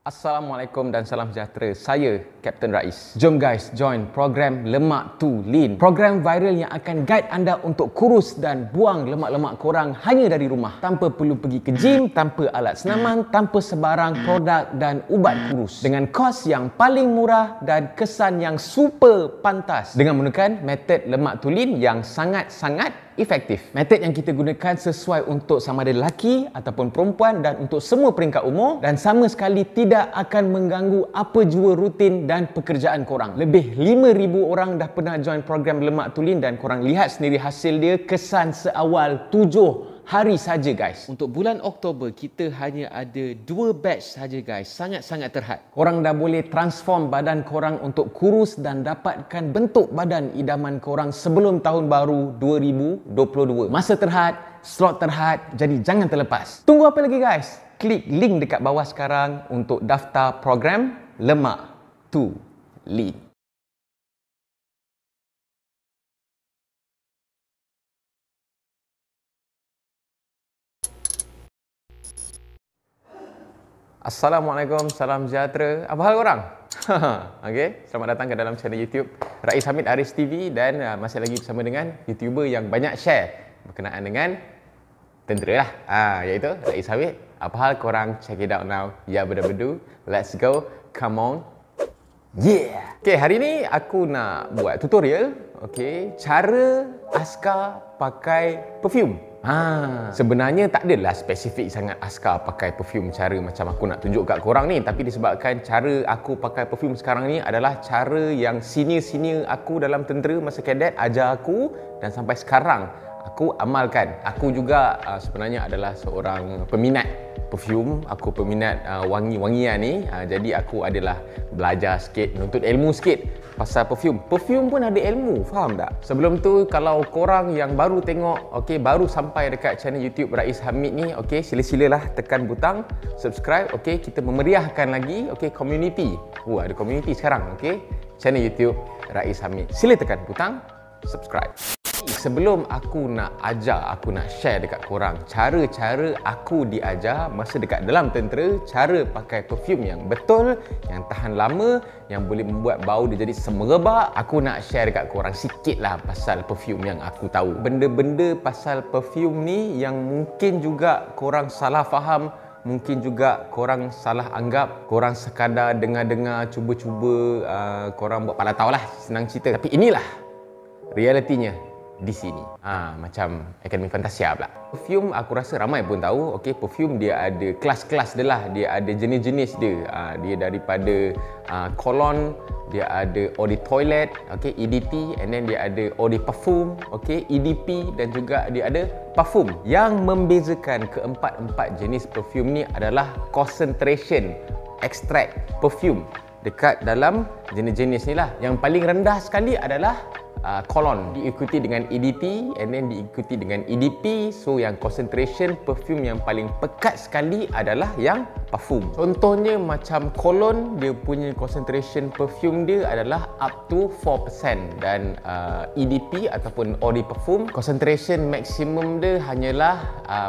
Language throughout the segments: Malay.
Assalamualaikum dan salam sejahtera. Saya Captain Rais. Jom guys, join program Lemak to Lean. Program viral yang akan guide anda untuk kurus dan buang lemak-lemak korang hanya dari rumah. Tanpa perlu pergi ke gym, tanpa alat senaman, tanpa sebarang produk dan ubat kurus. Dengan kos yang paling murah dan kesan yang super pantas. Dengan menggunakan metod Lemak to Lean yang sangat-sangat efektif. Metod yang kita gunakan sesuai untuk sama ada lelaki ataupun perempuan dan untuk semua peringkat umur dan sama sekali tidak akan mengganggu apa jua rutin dan pekerjaan korang. Lebih 5,000 orang dah pernah join program Lemak to Lean dan korang lihat sendiri hasil dia, kesan seawal 7 hari saja guys. Untuk bulan Oktober kita hanya ada 2 batch saja guys. Sangat-sangat terhad. Korang dah boleh transform badan korang untuk kurus dan dapatkan bentuk badan idaman korang sebelum tahun baru 2022. Masa terhad, slot terhad, jadi jangan terlepas. Tunggu apa lagi guys? Klik link dekat bawah sekarang untuk daftar program Lemak to Lean. Assalamualaikum, salam sejahtera. Apa hal korang? Okey, selamat datang ke dalam channel YouTube Rais Hamid Aris TV dan masih lagi bersama dengan YouTuber yang banyak share berkenaan dengan tentera lah. Iaitu Rais Hamid. Apa hal korang? Check it out now. Ya bedu-bedu. Let's go. Come on. Yeah. Okey, hari ni aku nak buat tutorial, okey, cara askar pakai perfume. Sebenarnya tak adalah spesifik sangat askar pakai perfume cara macam aku nak tunjuk kat korang ni, tapi disebabkan cara aku pakai perfume sekarang ni adalah cara yang senior-senior aku dalam tentera masa kadet ajar aku dan sampai sekarang aku amalkan. Aku juga sebenarnya adalah seorang peminat perfume, aku peminat wangi-wangian ni. Jadi aku adalah belajar sikit, menuntut ilmu sikit pasal perfume. Perfume pun ada ilmu, faham tak? Sebelum tu kalau korang yang baru tengok, okey, baru sampai dekat channel YouTube Rais Hamid ni, okey, sila-silalah tekan butang subscribe, okey, kita memeriahkan lagi, okey, community. Ada community sekarang, okey. Channel YouTube Rais Hamid. Sila tekan butang subscribe. Sebelum aku nak ajar, aku nak share dekat korang cara-cara aku diajar masa dekat dalam tentera, cara pakai perfume yang betul, yang tahan lama, yang boleh membuat bau dia jadi semerbak. Aku nak share dekat korang sikit lah pasal perfume yang aku tahu. Benda-benda pasal perfume ni yang mungkin juga korang salah faham, mungkin juga korang salah anggap, korang sekadar dengar-dengar, cuba-cuba, korang buat pala tahu lah, senang cerita. Tapi inilah realitinya di sini. Macam Akademi Fantasia pula. Perfume aku rasa ramai pun tahu, okey, perfume dia ada kelas-kelas dia lah, dia ada jenis-jenis dia. Dia daripada cologne, dia ada eau de toilette, okey, EDT, and then dia ada eau de parfum, okey, EDP, dan juga dia ada parfum. Yang membezakan keempat-empat jenis perfume ni adalah concentration extract perfume dekat dalam jenis-jenis ni lah. Yang paling rendah sekali adalah cologne, diikuti dengan EDT, and then diikuti dengan EDP. So yang concentration perfume yang paling pekat sekali adalah yang parfum. Contohnya macam cologne, dia punya concentration perfume dia adalah up to 4%, dan EDP ataupun eau de parfum, concentration maximum dia hanyalah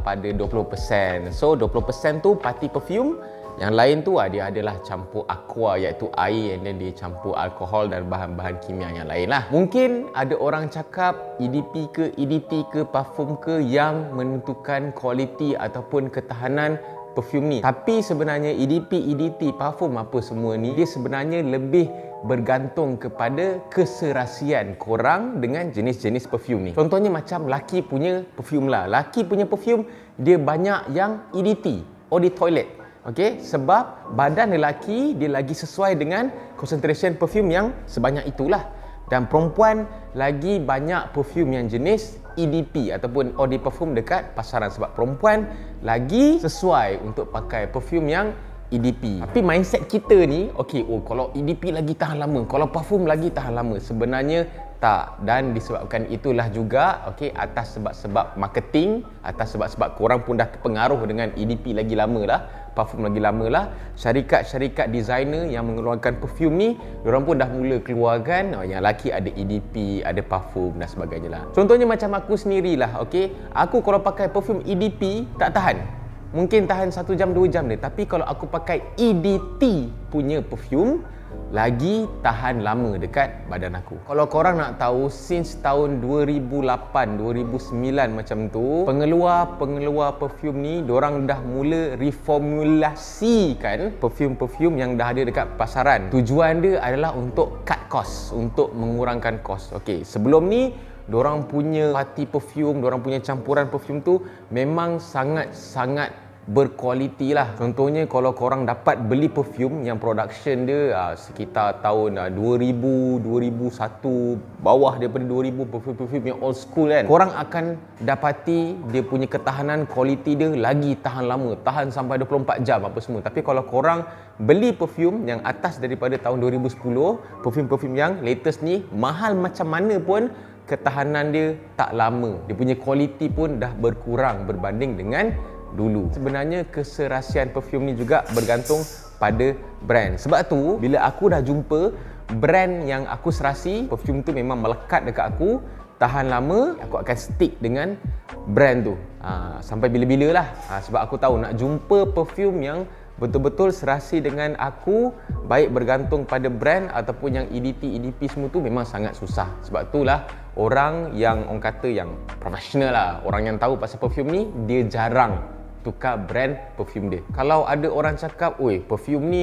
pada 20%. So 20% tu party perfume. Yang lain tu dia adalah campur aqua, iaitu air, and then dia campur alkohol dan bahan-bahan kimia yang lain lah. Mungkin ada orang cakap EDP ke EDT ke parfum ke yang menentukan kualiti ataupun ketahanan perfume ni. Tapi sebenarnya EDP, EDT, parfum apa semua ni, dia sebenarnya lebih bergantung kepada keserasian korang dengan jenis-jenis perfume ni. Contohnya macam laki punya perfume lah. Laki punya perfume dia banyak yang EDT, eau de toilette. Okey, sebab badan lelaki dia lagi sesuai dengan concentration perfume yang sebanyak itulah. Dan perempuan lagi banyak perfume yang jenis EDP ataupun eau de parfum dekat pasaran, sebab perempuan lagi sesuai untuk pakai perfume yang EDP. Tapi mindset kita ni, okey, kalau EDP lagi tahan lama, kalau parfum lagi tahan lama. Sebenarnya tak, dan disebabkan itulah juga, okey, atas sebab-sebab marketing, atas sebab-sebab korang pun dah terpengaruh dengan EDP lagi lama lah, parfum lagi lama lah, syarikat-syarikat designer yang mengeluarkan perfume ni, diorang pun dah mula keluarkan yang lelaki ada EDP, ada parfum dan sebagainya lah. Contohnya macam aku sendirilah, okey, aku kalau pakai perfume EDP tak tahan. mungkin tahan 1 jam 2 jam dia. Tapi kalau aku pakai EDT punya perfume, lagi tahan lama dekat badan aku. Kalau korang nak tahu, since tahun 2008, 2009 macam tu, pengeluar perfume ni, dorang dah mula reformulasikan perfume-perfume yang dah ada dekat pasaran. Tujuan dia adalah untuk cut cost, untuk mengurangkan cost. Okey, sebelum ni dorang punya party perfume, dorang punya campuran perfume tu memang sangat-sangat berkualiti lah. Contohnya kalau korang dapat beli perfume yang production dia sekitar tahun 2000, 2001, bawah daripada 2000, perfume-perfume yang old school kan, korang akan dapati dia punya ketahanan kualiti dia lagi tahan lama, tahan sampai 24 jam apa semua. Tapi kalau korang beli perfume yang atas daripada tahun 2010, perfume-perfume yang latest ni, mahal macam mana pun ketahanan dia tak lama. Dia punya kualiti pun dah berkurang berbanding dengan dulu. Sebenarnya keserasian perfume ni juga bergantung pada brand. Sebab tu bila aku dah jumpa brand yang aku serasi, perfume tu memang melekat dekat aku, tahan lama, aku akan stick dengan brand tu sampai bila-bila lah. Sebab aku tahu nak jumpa perfume yang betul-betul serasi dengan aku, baik bergantung pada brand ataupun yang EDP semua tu, memang sangat susah. Sebab itulah orang yang orang kata yang profesional lah, orang yang tahu pasal perfume ni, dia jarang tukar brand perfume dia. Kalau ada orang cakap, oi perfume ni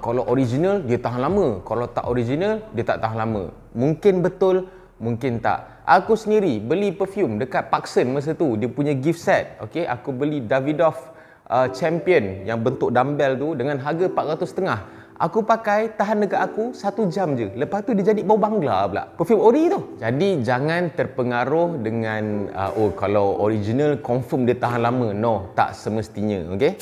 kalau original dia tahan lama, kalau tak original dia tak tahan lama. Mungkin betul, mungkin tak. Aku sendiri beli perfume dekat Parkson masa tu, dia punya gift set. Okay, aku beli Davidoff Champion yang bentuk dumbbell tu dengan harga 400.5. Aku pakai, tahan dekat aku 1 jam je. Lepas tu dia jadi bau bangla pula. Perfume ori tu. Jadi jangan terpengaruh dengan kalau original confirm dia tahan lama. No, tak semestinya. Okay?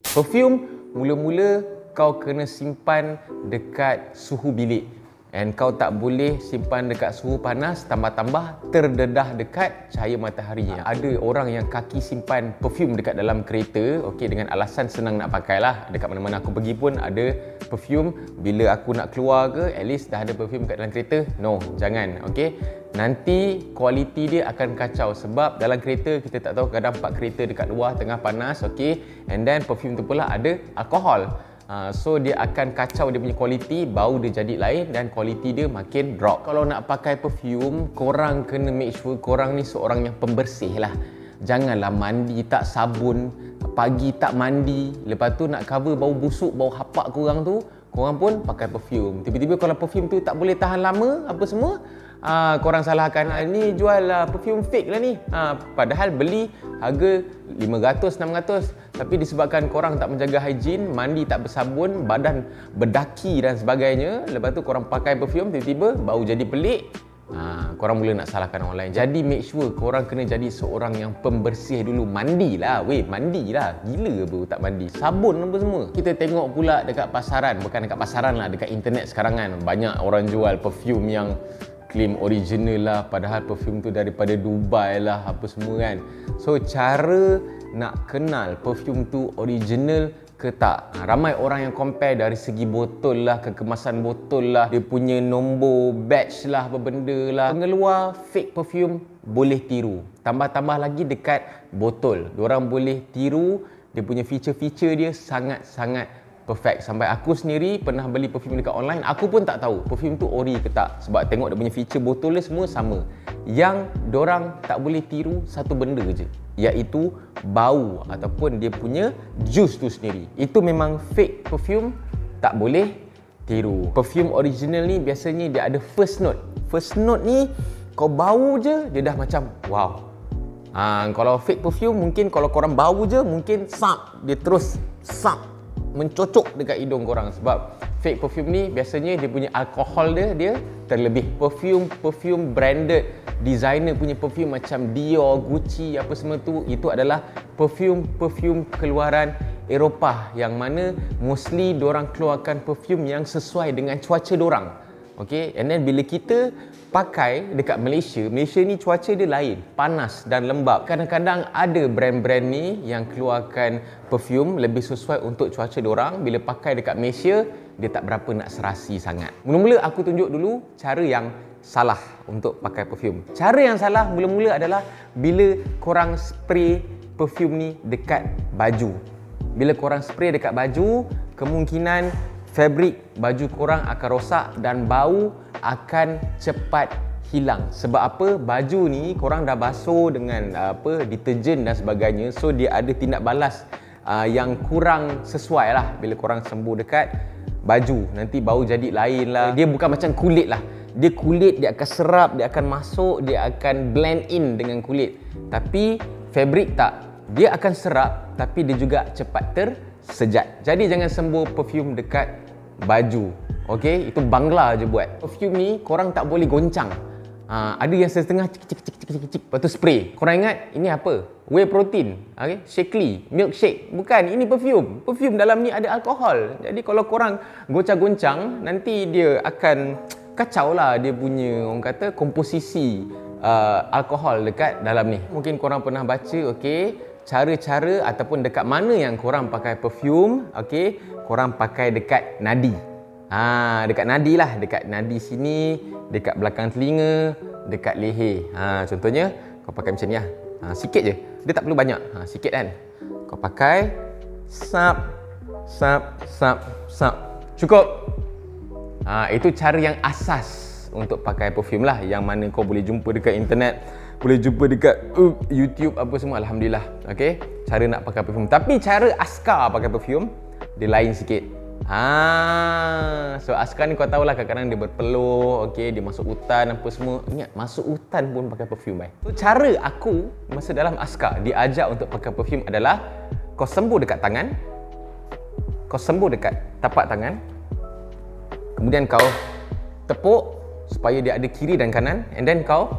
Perfume mula-mula kau kena simpan dekat suhu bilik. And kau tak boleh simpan dekat suhu panas, tambah-tambah terdedah dekat cahaya matahari. Ada orang yang kaki simpan perfume dekat dalam kereta, okey, dengan alasan senang nak pakai lah. Dekat mana-mana aku pergi pun ada perfume. Bila aku nak keluar ke, at least dah ada perfume kat dalam kereta. No, jangan, okey. Nanti kualiti dia akan kacau sebab dalam kereta kita tak tahu, kadang park kereta dekat luar tengah panas, okey. And then perfume tu pula ada alkohol. So dia akan kacau dia punya kualiti, bau dia jadi lain dan kualiti dia makin drop. Kalau nak pakai perfume, korang kena make sure korang ni seorang yang pembersih lah. Janganlah mandi tak sabun, pagi tak mandi, lepas tu nak cover bau busuk, bau hapak korang tu, korang pun pakai perfume. Tiba-tiba kalau perfume tu tak boleh tahan lama apa semua, korang salahkan, ni jual perfume fake lah ni. Padahal beli harga 500-600, tapi disebabkan korang tak menjaga hygiene, mandi tak bersabun, badan berdaki dan sebagainya, lepas tu korang pakai perfume, tiba-tiba bau jadi pelik, korang mula nak salahkan orang lain. Jadi make sure korang kena jadi seorang yang pembersih dulu. Mandilah, mandilah. Gila apa tak mandi? Sabun apa semua. Kita tengok pula dekat pasaran, bukan dekat pasaran lah, dekat internet sekarang kan, banyak orang jual perfume yang claim original lah, padahal perfume tu daripada Dubai lah apa semua kan. So cara nak kenal perfume tu original ke tak, ramai orang yang compare dari segi botol lah, kekemasan botol lah, dia punya nombor batch lah, apa benda lah. Pengeluar fake perfume boleh tiru, tambah-tambah lagi dekat botol, diorang boleh tiru. Dia punya feature-feature dia sangat-sangat perfect. Sampai aku sendiri pernah beli perfume dekat online, aku pun tak tahu perfume tu ori ke tak, sebab tengok dia punya feature botol dia semua sama. Yang dorang tak boleh tiru satu benda je, iaitu bau ataupun dia punya juice tu sendiri. Itu memang fake perfume, tak boleh tiru. Perfume original ni biasanya dia ada first note. First note ni kau bau je dia dah macam wow. Kalau fake perfume mungkin kalau korang bau je mungkin dia terus mencocok dekat hidung korang. Sebab fake perfume ni biasanya dia punya alkohol dia terlebih. Perfume branded designer punya perfume macam Dior, Gucci apa semua tu, itu adalah perfume keluaran Eropah, yang mana mostly dorang keluarkan perfume yang sesuai dengan cuaca dorang. Okay, and then bila kita pakai dekat Malaysia ni cuaca dia lain, panas dan lembap. Kadang-kadang ada brand-brand ni yang keluarkan perfume lebih sesuai untuk cuaca diorang. Bila pakai dekat Malaysia, dia tak berapa nak serasi sangat. Mula-mula aku tunjuk dulu cara yang salah untuk pakai perfume. Cara yang salah mula-mula adalah bila korang spray perfume ni dekat baju. Bila korang spray dekat baju, kemungkinan fabrik baju korang akan rosak dan bau akan cepat hilang. Sebab apa? Baju ni korang dah basuh dengan deterjen dan sebagainya. So dia ada tindak balas yang kurang sesuai lah bila korang sembuh dekat baju. Nanti bau jadi lain lah. Dia bukan macam kulit lah. Dia kulit, dia akan serap, dia akan masuk, dia akan blend in dengan kulit. Tapi fabrik tak. Dia akan serap tapi dia juga cepat tersejat. Jadi jangan sembuh perfume dekat baju. Okey, itu Bangla je buat. Perfume ni korang tak boleh goncang. Ada yang setengah cik, lepas tu spray. Korang ingat ini apa? Whey protein, okay? Shakely, milkshake. Bukan, ini perfume. Perfume dalam ni ada alkohol. Jadi kalau korang goncang-goncang, nanti dia akan kacau lah dia punya, orang kata, komposisi alkohol dekat dalam ni. Mungkin korang pernah baca, okay, cara-cara ataupun dekat mana yang korang pakai perfume, okay, korang pakai dekat nadi. Dekat nadi lah, dekat nadi sini, dekat belakang telinga, dekat leher. Contohnya kau pakai macam ni lah. Sikit je. Dia tak perlu banyak. Sikit kan. Kau pakai sap, sap, sap, sap. Cukup. Itu cara yang asas untuk pakai perfume lah, yang mana kau boleh jumpa dekat internet, boleh jumpa dekat YouTube apa semua. Alhamdulillah. Okay, cara nak pakai perfume. Tapi cara askar pakai perfume dia lain sikit. So askar ni kau tahulah kadang-kadang dia berpeluh, okay, dia masuk hutan apa semua. Ingat, masuk hutan pun pakai perfume. So cara aku masa dalam askar diajar untuk pakai perfume adalah kau sembuh dekat tangan, kau sembuh dekat tapak tangan, kemudian kau tepuk supaya dia ada kiri dan kanan, and then kau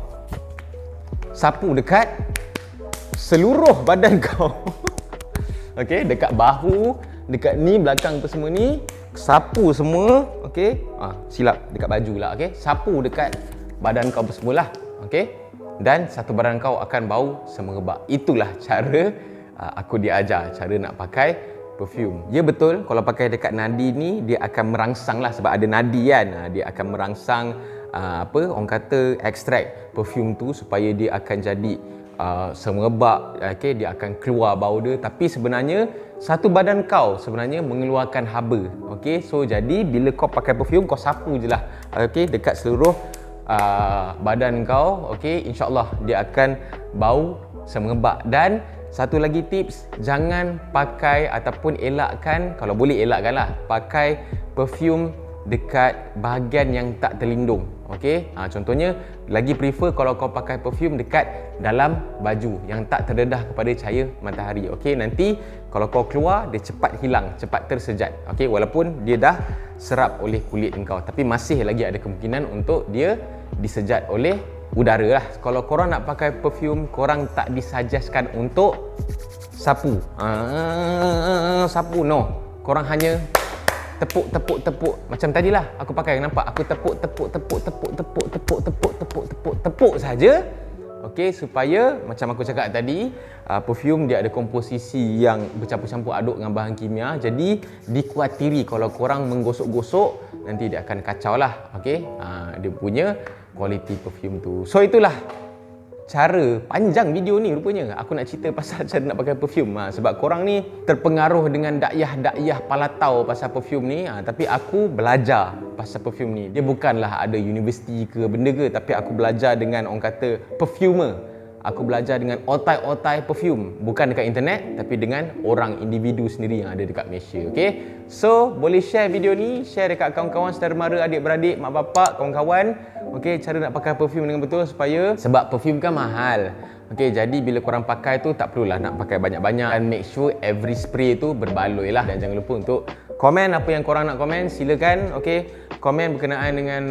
sapu dekat seluruh badan kau. Okay, dekat bahu, dekat ni, belakang apa semua ni, sapu semua, okey. Silap dekat baju lah, okey. Sapu dekat badan kau apa semualah, okey. Dan satu badan kau akan bau semerbak. Itulah cara aku diajar cara nak pakai perfume. Ya betul, kalau pakai dekat nadi ni dia akan merangsang lah, sebab ada nadi kan. Dia akan merangsang orang kata ekstrak perfume tu supaya dia akan jadi semerbak, okay, dia akan keluar bau dia. Tapi sebenarnya satu badan kau sebenarnya mengeluarkan haba, okay. So jadi bila kau pakai perfume, kau sapu je lah, okay, dekat seluruh badan kau, okay. InsyaAllah dia akan bau semerbak. Dan satu lagi tips, jangan pakai ataupun elakkan, kalau boleh elakkan lah, pakai perfume dekat bahagian yang tak terlindung, okey. Contohnya lagi prefer kalau kau pakai perfume dekat dalam baju yang tak terdedah kepada cahaya matahari, okey. Nanti kalau kau keluar dia cepat hilang, cepat tersejat, okey. Walaupun dia dah serap oleh kulit engkau, tapi masih lagi ada kemungkinan untuk dia disejat oleh udara lah. Kalau korang nak pakai perfume, korang tak disajaskan untuk sapu. Sapu no. Korang hanya tepuk macam tadilah aku pakai, nampak aku tepuk saja, okey, supaya macam aku cakap tadi, perfume dia ada komposisi yang bercampur-campur aduk dengan bahan kimia. Jadi dikuatiri kalau korang menggosok-gosok nanti dia akan kacau lah, okey. Dia punya kualiti perfume tu. So itulah cara, panjang video ni rupanya aku nak cerita pasal cara nak pakai perfume. Sebab korang ni terpengaruh dengan dakyah-dakyah palatau pasal perfume ni, tapi aku belajar pasal perfume ni. Dia bukanlah ada universiti ke benda ke, tapi aku belajar dengan orang kata perfumer. Aku belajar dengan otai-otai perfume, bukan dekat internet, tapi dengan orang individu sendiri yang ada dekat Malaysia, okey. So boleh share video ni, share dekat kawan-kawan, saudara mara, adik-beradik, mak bapak, kawan-kawan, okey, cara nak pakai perfume dengan betul, supaya, sebab perfume kan mahal, okey. Jadi bila korang pakai tu tak perlulah nak pakai banyak-banyak, and make sure every spray tu berbaloi lah. Dan jangan lupa untuk komen apa yang korang nak komen, silakan, okey. Komen berkenaan dengan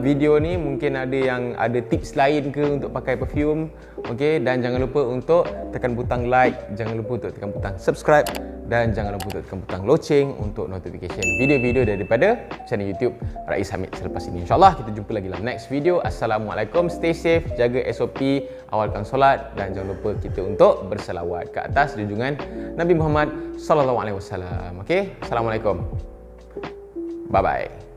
video ni, mungkin ada yang ada tips lain ke untuk pakai perfume, okey. Dan jangan lupa untuk tekan butang like, jangan lupa untuk tekan butang subscribe, dan jangan lupa untuk tekan butang loceng untuk notification video-video daripada channel YouTube Rais Hamid selepas ini. InsyaAllah kita jumpa lagi dalam next video. Assalamualaikum, stay safe, jaga SOP, awalkan solat, dan jangan lupa kita untuk berselawat ke atas junjungan Nabi Muhammad SAW. Okey, Assalamualaikum, bye bye.